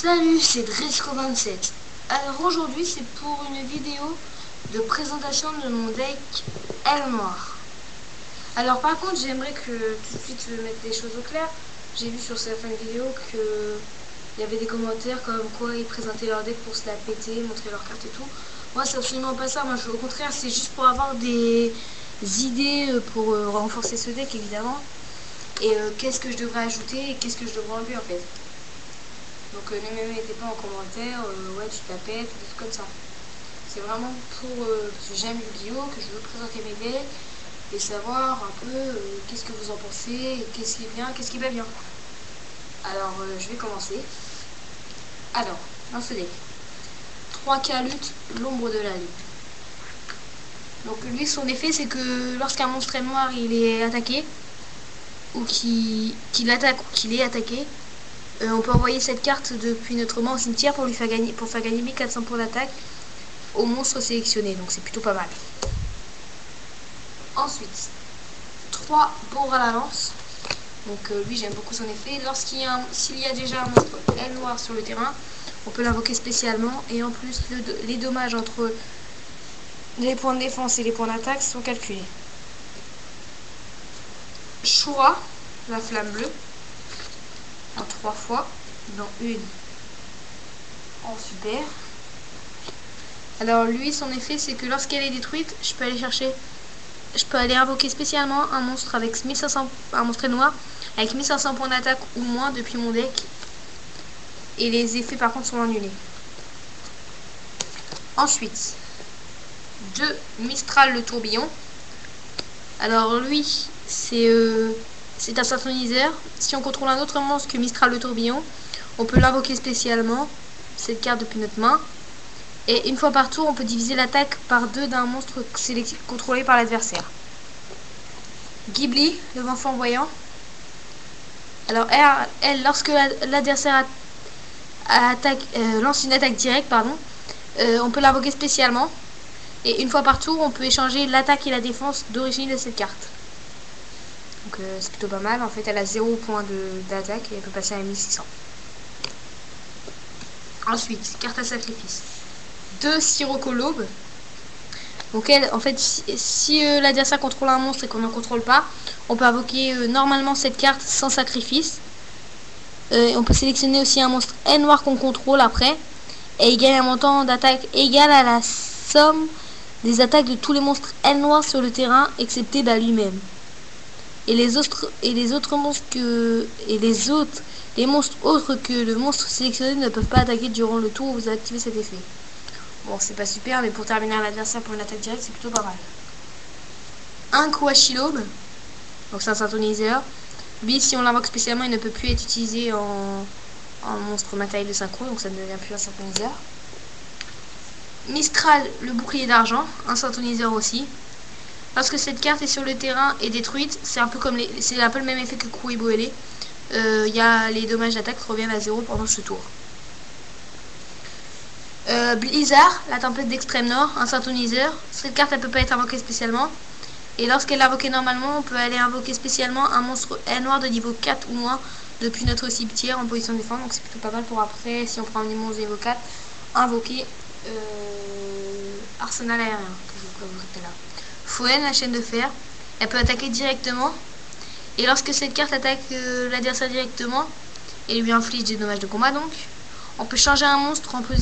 Salut, c'est Dresco27. Alors aujourd'hui c'est pour une vidéo de présentation de mon deck L noir. Alors par contre j'aimerais que tout de suite mettre les choses au clair. J'ai vu sur certaines vidéos que il y avait des commentaires comme quoi ils présentaient leur deck pour se la péter, montrer leurs cartes et tout. Moi c'est absolument pas ça, moi au contraire c'est juste pour avoir des idées pour renforcer ce deck évidemment. Et qu'est-ce que je devrais ajouter et qu'est-ce que je devrais enlever en fait. Donc ne me mettez pas en commentaire, ouais tu t'appelles, des trucs comme ça. C'est vraiment pour parce que j'aime Yu-Gi-Oh, que je veux présenter mes decks et savoir un peu qu'est-ce que vous en pensez, qu'est-ce qui est bien, qu'est-ce qui va bien. Alors je vais commencer. Alors, dans ce deck, 3K lutte, l'ombre de la lune. Donc lui son effet c'est que lorsqu'un monstre est noir il est attaqué, ou qu'il attaque ou qu'il est attaqué, on peut envoyer cette carte depuis notre main au cimetière pour faire gagner 1400 points d'attaque au monstre sélectionné, donc c'est plutôt pas mal. Ensuite, 3 bourres à la lance. Donc lui j'aime beaucoup son effet. S'il y a déjà un monstre L noir sur le terrain, on peut l'invoquer spécialement et en plus les dommages entre les points de défense et les points d'attaque sont calculés. Shura, la flamme bleue, en 3 fois, dont une en super. Alors lui son effet c'est que lorsqu'elle est détruite, je peux aller invoquer spécialement un monstre avec 1500, un monstre noir avec 1500 points d'attaque ou moins depuis mon deck, et les effets par contre sont annulés. Ensuite 2 Mistral le tourbillon. Alors lui c'est un synthoniseur. Si on contrôle un autre monstre que Mistral le tourbillon, on peut l'invoquer spécialement, cette carte depuis notre main. Et une fois par tour, on peut diviser l'attaque par 2 d'un monstre contrôlé par l'adversaire. Ghibli, le vent flamboyant. Alors elle lorsque l'adversaire lance une attaque directe, on peut l'invoquer spécialement. Et une fois par tour, on peut échanger l'attaque et la défense d'origine de cette carte. Donc c'est plutôt pas mal. En fait, elle a 0 points d'attaque et elle peut passer à 1600. Ensuite, carte à sacrifice. 2 Sirocco l'aube. Donc elle, en fait, si l'adversaire contrôle un monstre et qu'on n'en contrôle pas, on peut invoquer normalement cette carte sans sacrifice. On peut sélectionner aussi un monstre N noir qu'on contrôle après, et il gagne un montant d'attaque égal à la somme des attaques de tous les monstres N noirs sur le terrain, excepté lui-même. Et les monstres autres que le monstre sélectionné ne peuvent pas attaquer durant le tour où vous activez cet effet. Bon, c'est pas super, mais pour terminer un adversaire pour une attaque directe, c'est plutôt pas mal. Un Kouachi l'aube, donc c'est un synthoniseur. Lui, si on l'invoque spécialement, il ne peut plus être utilisé en monstre matériel de synchro, donc ça ne devient plus un synthoniseur. Mistral, le bouclier d'argent, un synthoniseur aussi. Lorsque cette carte est sur le terrain et détruite, c'est un peu le même effet que Kuriboele. Les dommages d'attaque reviennent à 0 pendant ce tour. Blizzard, la tempête d'extrême nord, un synthoniseur. Cette carte elle peut pas être invoquée spécialement. Et lorsqu'elle est invoquée normalement, on peut aller invoquer spécialement un monstre N noir de niveau 4 ou moins depuis notre cimetière en position de défense. Donc c'est plutôt pas mal pour après, si on prend un monstre niveau 4, invoquer arsenal aérien que je vous présenterai là. Fouen, la chaîne de fer, elle peut attaquer directement. Et lorsque cette carte attaque l'adversaire directement et lui inflige des dommages de combat, donc on peut changer un monstre on peut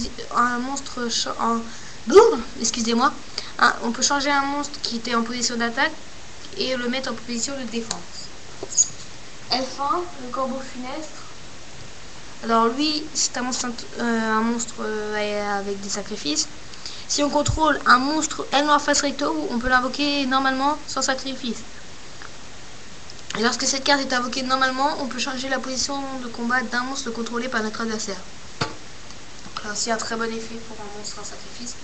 changer un monstre qui était en position d'attaque et le mettre en position de défense. F1, le corbeau funeste. Alors lui, c'est un monstre avec des sacrifices. Si on contrôle un monstre L noir face recto, on peut l'invoquer normalement sans sacrifice. Et lorsque cette carte est invoquée normalement, on peut changer la position de combat d'un monstre contrôlé par notre adversaire. Donc là aussi un très bon effet pour un monstre en sacrifice.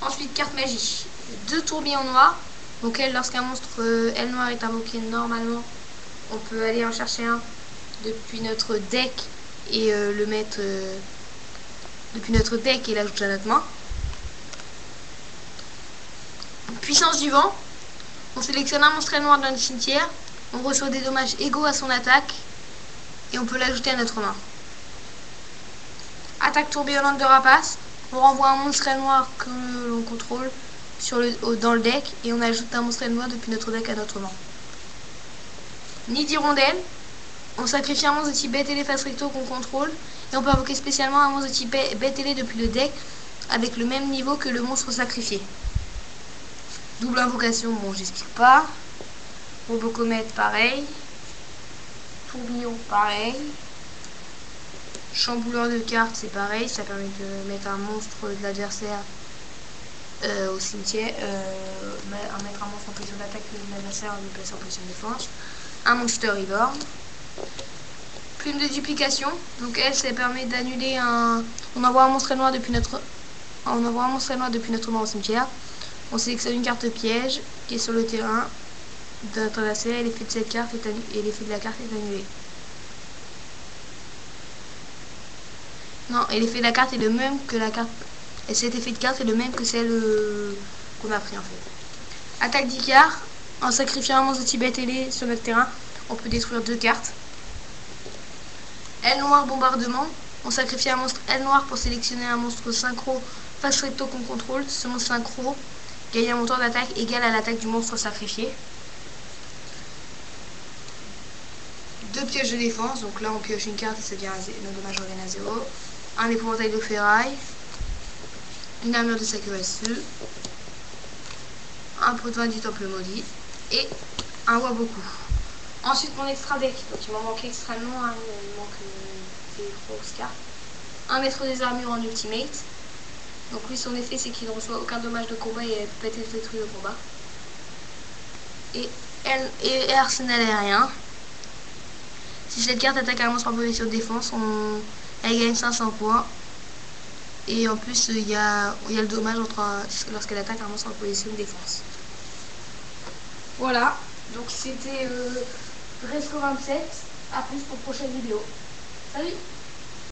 Ensuite, carte magie. 2 tourbillons noirs. Donc lorsqu'un monstre L noir est invoqué normalement, on peut aller en chercher un depuis notre deck et le mettre depuis notre deck et l'ajouter à notre main. Puissance du vent. On sélectionne un monstre L noir dans le cimetière. On reçoit des dommages égaux à son attaque et on peut l'ajouter à notre main. attaque tourbillonnante de rapace. On renvoie un monstre noir que l'on contrôle dans le deck et on ajoute un monstre noir depuis notre deck à notre main. Nid d'hirondelle. On sacrifie un monstre de type bête ailé face recto qu'on contrôle et on peut invoquer spécialement un monstre de type bête ailé depuis le deck avec le même niveau que le monstre sacrifié. Double invocation, bon j'explique pas. Robocomète pareil. Tourbillon pareil. Chambouleur de cartes c'est pareil, ça permet de mettre un monstre de l'adversaire au cimetière, mettre un monstre en position d'attaque de l'adversaire et le placer en position de défense. Un Monster Reborn. Plume de duplication, donc elle, ça permet d'annuler un... On envoie un monstre noir depuis notre main au cimetière. On sélectionne une carte piège qui est sur le terrain de notre adversaire et l'effet de cette carte et l'effet de la carte est annulé. Non, et l'effet de la carte est le même que la carte. Et cet effet de carte est le même que celle qu'on a pris en fait. Attaque d'Icar. En sacrifiant un monstre de type bête ailé sur notre terrain, on peut détruire 2 cartes. Aile noire bombardement. On sacrifie un monstre aile noire pour sélectionner un monstre synchro face recto qu'on contrôle. Ce monstre synchro gagne un montant d'attaque égal à l'attaque du monstre sacrifié. 2 pièges de défense. Donc là on pioche une carte et ça devient nos dommages reviennent à 0. Un épouvantail de ferraille. Une armure de Sakuratsu. Un potin du temple maudit. Et un Waboku. Ensuite mon extra deck, donc il m'en manque extrêmement, hein, il me manque des grosses cartes. Un maître des armures en ultimate. Donc lui son effet c'est qu'il ne reçoit aucun dommage de combat et peut être détruit au combat. Et arsenal aérien. Si cette carte attaque un monstre en position de défense, elle gagne 500 points. Et en plus il y a le dommage lorsqu'elle attaque un monstre en position de défense. Voilà, donc c'était Resco 27. A plus pour prochaine vidéo. Salut!